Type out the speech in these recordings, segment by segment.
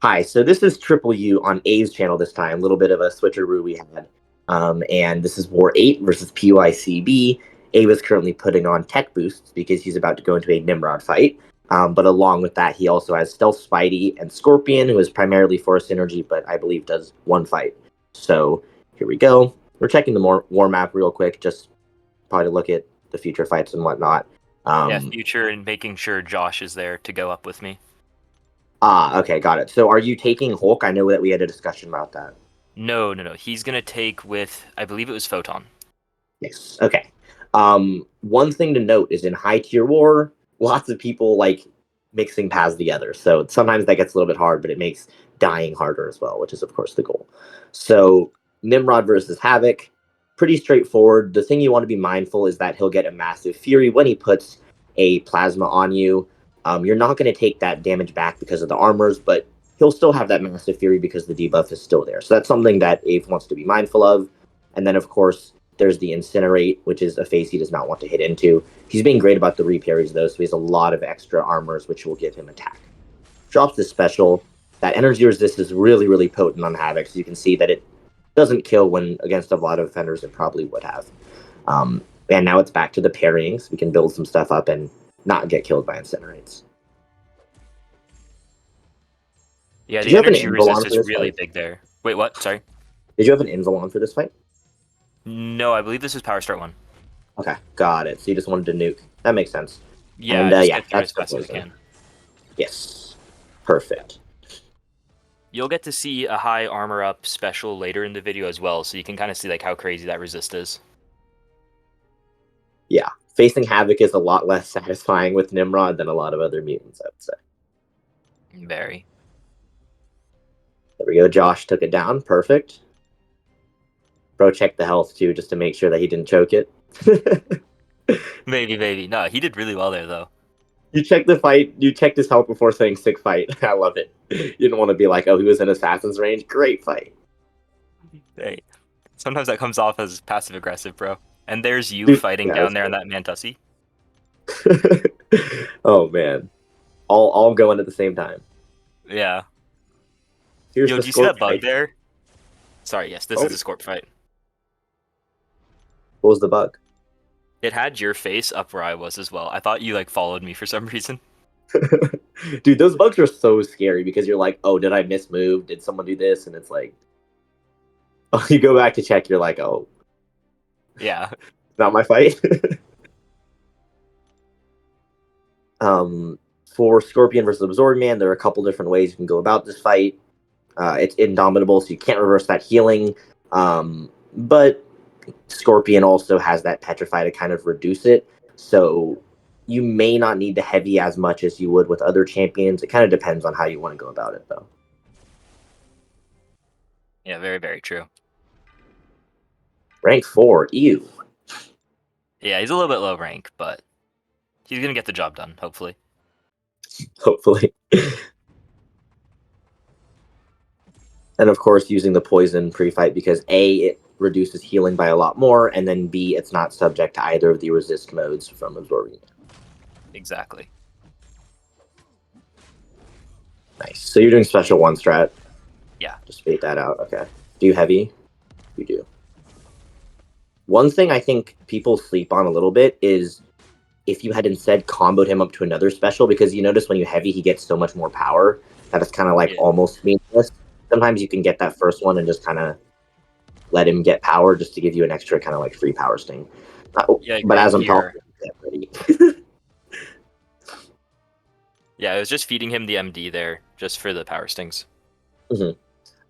Hi, so this is TripleU on A's channel this time. A little bit of a switcheroo we had. And this is War 8 versus PYCB. A was currently putting on tech boosts because he's about to go into a Nimrod fight. But along with that, he also has Stealth Spidey and Scorpion, who is primarily Force Energy, but I believe does one fight. So here we go. We're checking the war map real quick, just probably to look at the future fights and whatnot. Yeah, future and making sure Josh is there to go up with me. Okay, got it. So are you taking Hulk? I know that we had a discussion about that. No. He's gonna take with, I believe it was Photon. Yes. Okay. One thing to note is in high tier war, lots of people like mixing paths together. So sometimes that gets a little bit hard, but it makes dying harder as well, which is of course the goal. So Nimrod versus Havoc, pretty straightforward. The thing you want to be mindful is that he'll get a massive fury when he puts a plasma on you. You're not going to take that damage back because of the armors, but he'll still have that massive fury because the debuff is still there. So that's something that Ave wants to be mindful of. And then of course there's the Incinerate, which is a phase he does not want to hit into. He's being great about the reparries, though, so he has a lot of extra armors, which will give him attack. Drops this special. That energy resist is really, really potent on Havoc, so you can see that it doesn't kill when against a lot of defenders it probably would have. And now it's back to the parryings. We can build some stuff up and not get killed by Incinerates. Yeah, Did the you have an energy invul resist on for is this really fight? big there. Wait, what? Sorry. Did you have an invul on for this fight? No, I believe this is Power Start 1. Okay, got it. So you just wanted to nuke. That makes sense. Yeah, And just yeah, get through that's as for fast as I poison. can. Yes, perfect. You'll get to see a high armor up special later in the video as well, so you can kind of see like how crazy that resist is. Yeah, facing Havoc is a lot less satisfying with Nimrod than a lot of other mutants, I would say. Very. There we go. Josh took it down. Perfect. Bro checked the health too, just to make sure that he didn't choke it. Maybe. No, he did really well there though. You checked the fight. You checked his health before saying sick fight. I love it. You didn't want to be like, oh, he was in assassin's range. Great fight. Hey, sometimes that comes off as passive aggressive, bro. And there's you Dude, fighting yeah, down there on that Mantussi. oh man, all going at the same time. Yeah. Here's Yo, the do you see Scorp that bug fight. there? Sorry, yes, this Oh, is a Scorp fight. what was the bug? It had your face up where I was as well. I thought you like followed me for some reason. Dude, those bugs are so scary because you're like, oh, did I miss move? Did someone do this? And it's like, oh, you go back to check, you're like, oh, Yeah. not my fight. um, for Scorpion versus Absorbing Man, there are a couple different ways you can go about this fight. It's indomitable, so you can't reverse that healing. But Scorpion also has that Petrify to kind of reduce it. So you may not need to heavy as much as you would with other champions. It kind of depends on how you want to go about it, though. Yeah, very true. Rank 4, ew. Yeah, he's a little bit low rank, but he's gonna get the job done, hopefully. Hopefully. And of course, using the poison pre-fight because A, it reduces healing by a lot more, and then B, it's not subject to either of the resist modes from absorbing. Exactly. Nice. So you're doing special one strat. Yeah. Just fade that out. Okay. Do you heavy? You do. One thing I think people sleep on a little bit is if you had instead comboed him up to another special, because you notice when you heavy, he gets so much more power that it's kind of like Yeah. almost meaningless. Sometimes you can get that first one and just kind of let him get power just to give you an extra kind of like free power sting. Yeah, But right as I'm here. talking, get ready. Yeah, I was just feeding him the MD there, just for the power stings. You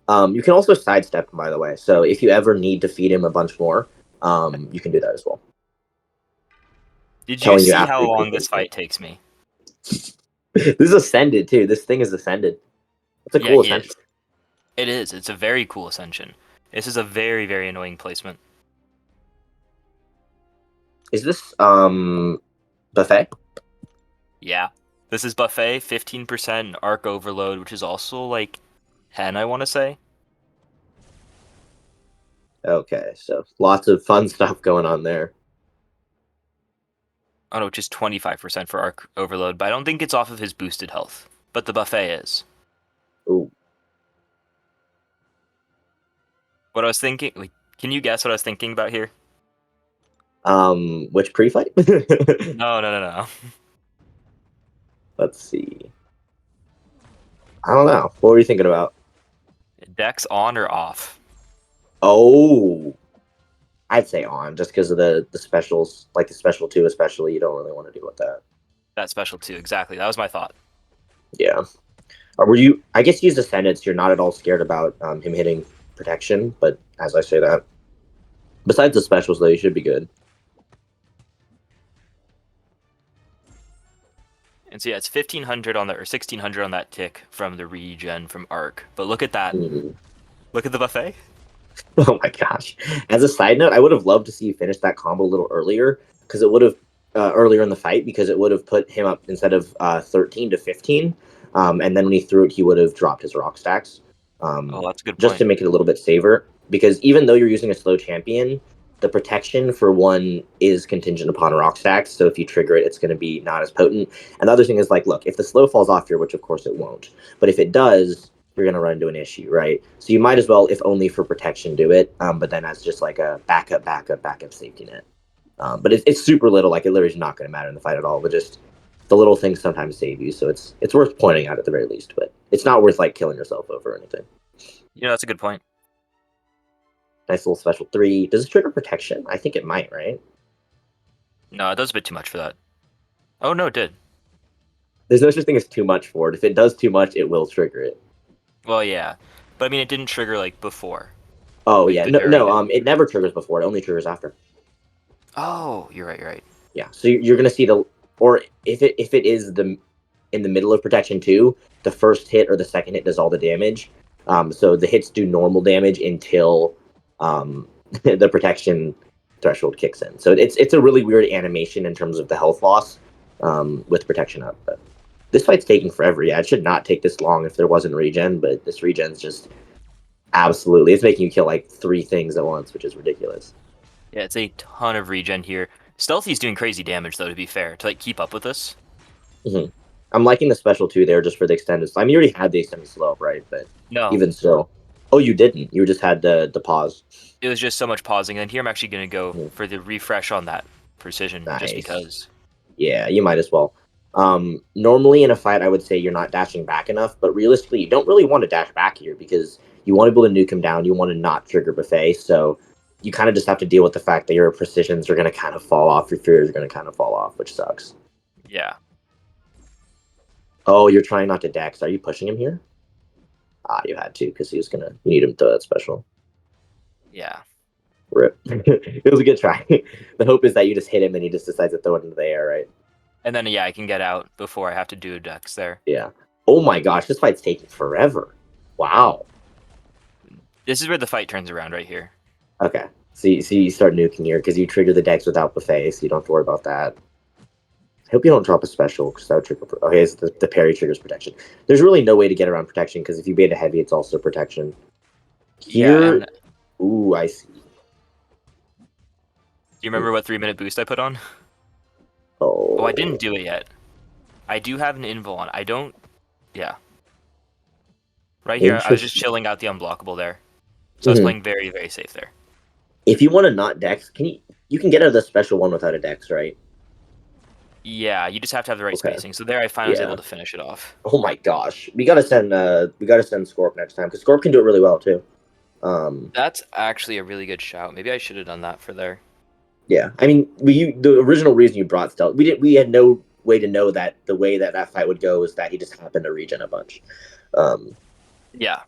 can also sidestep him, by the way. So if you ever need to feed him a bunch more, you can do that as well. Did you Telling you see after how he long completes this fight takes me? this is ascended too. This thing is ascended. It's a Yeah, cool it ascension. is. It is. It's a very cool ascension. This is a very annoying placement. Is this buffet? Yeah. This is buffet, 15% and arc overload, which is also like 10, I want to say. Okay, so lots of fun stuff going on there. Oh no, which is 25% for arc overload, but I don't think it's off of his boosted health. But the buffet is. Ooh, What I was thinking, like, can you guess what I was thinking about here? Which pre-fight? No, no, no, no. Let's see. I don't know. What were you thinking about? Dex on or off? Oh, I'd say on, just because of the specials, like the special two, especially. You don't really want to deal with that. That special too, exactly. That was my thought. Yeah. Or were you? I guess he's Ascendant, so you're not at all scared about him hitting protection. But as I say that, besides the specials, though, you should be good. And so yeah, it's 1500 on the or 1600 on that tick from the regen from Arc. But look at that. Mhm. Look at the buffet. Oh my gosh! As a side note, I would have loved to see you finish that combo a little earlier because it would have earlier in the fight because it would have put him up instead of 13 to 15, and then when he threw it, he would have dropped his rock stacks, Oh, that's a good just to point. make it a little bit safer. Because even though you're using a slow champion, the protection for one is contingent upon rock stacks. So if you trigger it, it's going to be not as potent. And the other thing is like, look, if the slow falls off here, which of course it won't, but if it does, you're going to run into an issue, right? So you might as well, if only for protection, do it. But then as just like a backup safety net. But it's super little. Like it literally is not going to matter in the fight at all. But just the little things sometimes save you. So it's worth pointing out at the very least. But it's not worth like killing yourself over or anything. You know, that's a good point. Nice little special three. Does it trigger protection? I think it might, right? No, it does a bit too much for that. Oh no, it did. There's no such thing as too much for it. If it does too much, it will trigger it. Well, yeah, but I mean, it didn't trigger like before. Oh Like yeah, the no, no. during. It never triggers before. It only triggers after. Oh, you're right. You're right. Yeah. So you're gonna see the, or if it is the in the middle of protection too, the first hit or the second hit does all the damage. So the hits do normal damage until the protection threshold kicks in. So it's a really weird animation in terms of the health loss with protection up. But this fight's taking forever. Yeah, it should not take this long if there wasn't regen, but this regen's just absolutely, it's making you kill like three things at once, which is ridiculous. Yeah, it's a ton of regen here. Stealthy's doing crazy damage though. To be fair, to like keep up with this. Hmm. I'm liking the special two there just for the extended. I mean, you already had the extended slow, right? But No, even still, oh, you didn't. You just had the pause. it was just so much pausing. And here I'm actually gonna go Mhm. for the refresh on that precision, just Nice. because. Yeah, you might as well. Normally in a fight, I would say you're not dashing back enough, but realistically, you don't really want to dash back here because you want to be able to nuke him down. You want to not trigger buffet, so you kind of just have to deal with the fact that your precisions are going to kind of fall off, your fears are going to kind of fall off, which sucks. Yeah. Oh, you're trying not to dex. Are you pushing him here? Ah, you had to because he was gonna. You need him to that special. Yeah. Rip. It was a good try. The hope is that you just hit him and he just decides to throw it into the air, right? And then yeah, I can get out before I have to do a dex there. Yeah. Oh my gosh, this fight's taking forever. Wow. This is where the fight turns around right here. Okay. So you start nuking here because you trigger the decks without buffet, so you don't have to worry about that. I hope you don't drop a special because that would trigger. Okay, so the parry triggers protection. There's really no way to get around protection because if you bait a heavy, it's also protection. Yeah, Here, and do ooh, I see. you remember what 3-minute boost I put on? Oh, I didn't Oh, do it yet. I do have an invul on. I don't. Yeah. Right here, I was just interesting. chilling out the unblockable there. So I was Mhm. playing very, very safe there. If you want to not dex, you can get out of the special one without a dex, right? Yeah, you just have to have the right Okay. spacing. So there I finally was able Yeah. to finish it off. Oh my gosh, we gotta send Scorp next time because Scorp can do it really well too. Um, That's actually a really good shout. Maybe I should have done that for there. yeah, I mean, the original reason you brought Stealth, we had no way to know that the way that that fight would go is that he just happened to regen a bunch. Um, Yeah.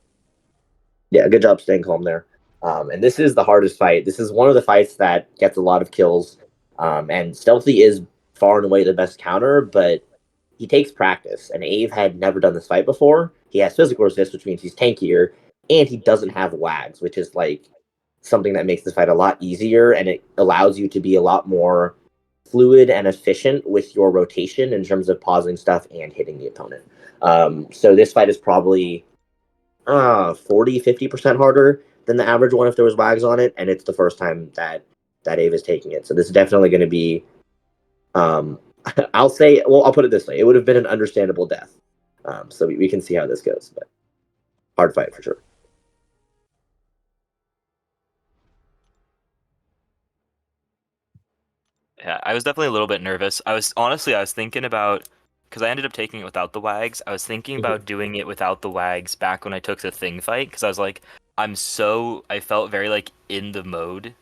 yeah, good job staying calm there. And this is the hardest fight. This is one of the fights that gets a lot of kills. And Stealthy is far and away the best counter, but he takes practice. And Ave had never done this fight before. He has physical resist, which means he's tankier, and he doesn't have lags, which is like something that makes this fight a lot easier, and it allows you to be a lot more fluid and efficient with your rotation in terms of pausing stuff and hitting the opponent. So this fight is probably 40-50% harder than the average one if there was wags on it, and it's the first time that Ave is taking it. So this is definitely going to be, um, I'll say, well, I'll put it this way: it would have been an understandable death. So we can see how this goes, but hard fight for sure. I was definitely a little bit nervous. I was thinking about because I ended up taking it without the wags. I was thinking Mhm. about doing it without the wags back when I took the thing fight because I was like, I felt very like in the mode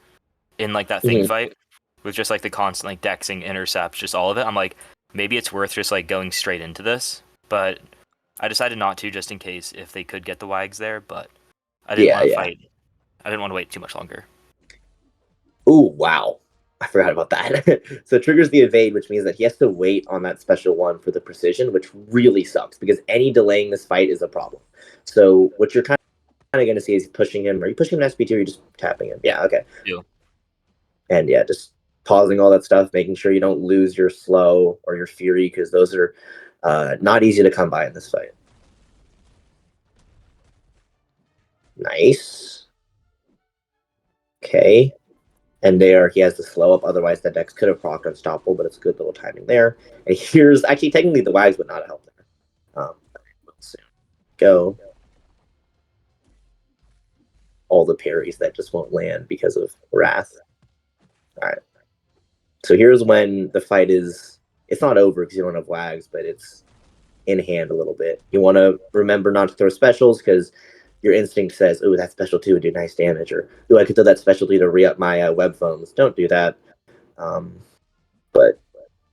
in like that thing Mhm. fight with just like the constant like dexing, intercepts, just all of it. I'm like, maybe it's worth just like going straight into this, but I decided not to just in case if they could get the wags there, but I didn't Yeah, want to yeah. fight. I didn't want to wait too much longer. Ooh, wow. I forgot about that. So it triggers the evade, which means that he has to wait on that special one for the precision, which really sucks because any delaying this fight is a problem. So what you're kind of going to see is pushing him. Are you pushing him in SP2 or are you just tapping him? Yeah, Yeah, okay. do. And yeah, just pausing all that stuff, making sure you don't lose your slow or your fury because those are not easy to come by in this fight. Nice. Okay. And there he has the slow up. Otherwise, the Dex could have procced Unstoppable, but it's good little timing there. And here's actually technically the Wags would not help there. We'll soon go. All the parries that just won't land because of Wrath. All right. So here's when the fight is. It's not over because you don't have Wags, but it's in hand a little bit. You want to remember not to throw specials because your instinct says, "Oh, that special two would do nice damage," or "Oh, I could throw that specialty to re up my web foams." Don't do that. Um, but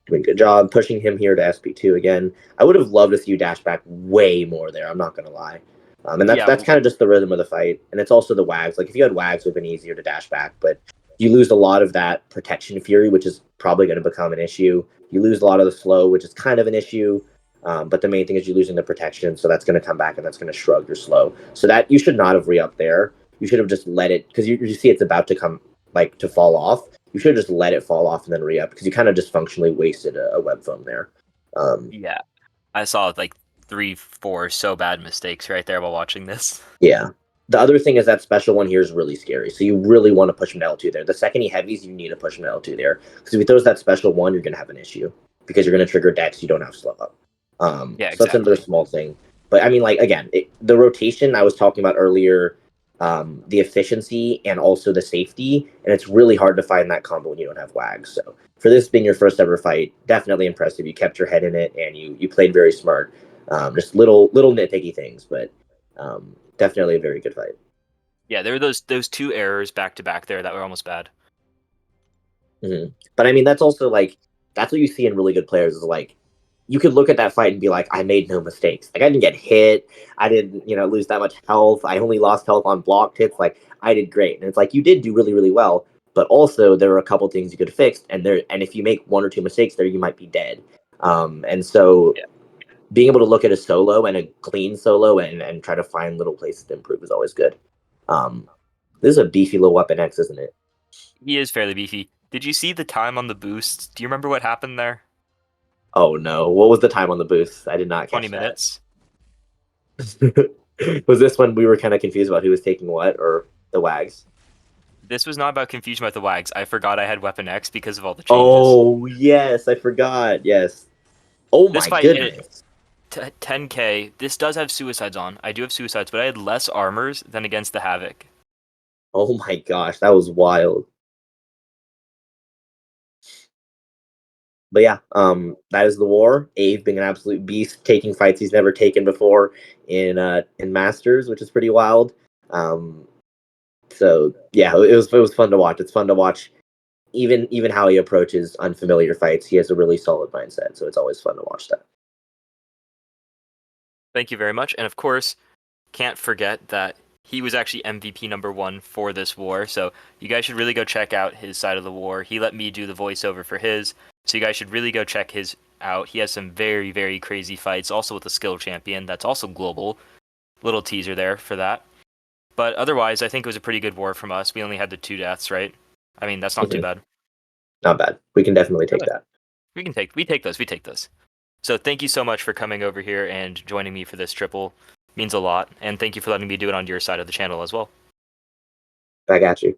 doing a good job pushing him here to SP2 again. I would have loved to see you dash back way more there. I'm not gonna lie. And that's Yeah, that's kind of just the rhythm of the fight, and it's also the wags. Like if you had wags, it would have been easier to dash back, but you lose a lot of that protection fury, which is probably going to become an issue. You lose a lot of the slow, which is kind of an issue. But the main thing is you're losing the protection, so that's going to come back and that's going to shrug your slow. So that you should not have re-upped there. You should have just let it because you see it's about to come like to fall off. You should have just let it fall off and then re-up because you kind of just functionally wasted a web foam there. Um, yeah. I saw like 3, 4 so bad mistakes right there while watching this. yeah. The other thing is that special one here is really scary. So you really want to push him to L2 there. The second he heavies, you need to push him to L2 there. Because if he throws that special one, you're going to have an issue. Because you're going to trigger Dex, you don't have slow up. Yeah, So that's another exactly. small thing. But I mean, like, again, the rotation I was talking about earlier, the efficiency and also the safety. And it's really hard to find that combo when you don't have WAGs. So for this being your first ever fight, definitely impressive. You kept your head in it and you played very smart. Just little nitpicky things, but definitely a very good fight. Yeah, there were those 2 errors back to back there that were almost bad. But I mean, that's also like that's what you see in really good players is like you could look at that fight and be like, I made no mistakes. Like I didn't get hit. I didn't, lose that much health. I only lost health on blocked hits. Like I did great. And it's like you did do really, really well. But also there were a couple things you could have fixed. And if you make one or two mistakes there, you might be dead. And so Yeah. being able to look at a solo and a clean solo and try to find little places to improve is always good. Um, this is a beefy little weapon X, isn't it? He is fairly beefy. Did you see the time on the boost? Do you remember what happened there? Oh no. What was the time on the booth? I did not 20 catch that. minutes. Was this when we were kind of confused about who was taking what or the wags? This was not about confusion about the wags. I forgot I had Weapon X because of all the changes. Oh yes, I forgot. Yes. Oh This my fight, 10k. This does have suicides on. I do have suicides, but I had less armors than against the Havoc. Oh my gosh, that was wild. But yeah, that is the war. Ave being an absolute beast, taking fights he's never taken before in Masters, which is pretty wild. Um, so yeah, it was fun to watch. It's fun to watch even how he approaches unfamiliar fights. He has a really solid mindset, so it's always fun to watch that. Thank you very much. And of course, can't forget that he was actually MVP #1 for this war. So you guys should really go check out his side of the war. He let me do the voiceover for his. So you guys should really go check his out. He has some very, very crazy fights, also with a skill champion that's also global. Little teaser there for that. But otherwise, I think it was a pretty good war from us. We only had the 2 deaths, right? I mean, that's not too Mhm. bad. Not bad. We can definitely take Really? that. We take those. So thank you so much for coming over here and joining me for this triple. Means a lot. And thank you for letting me do it on your side of the channel as well. I got you.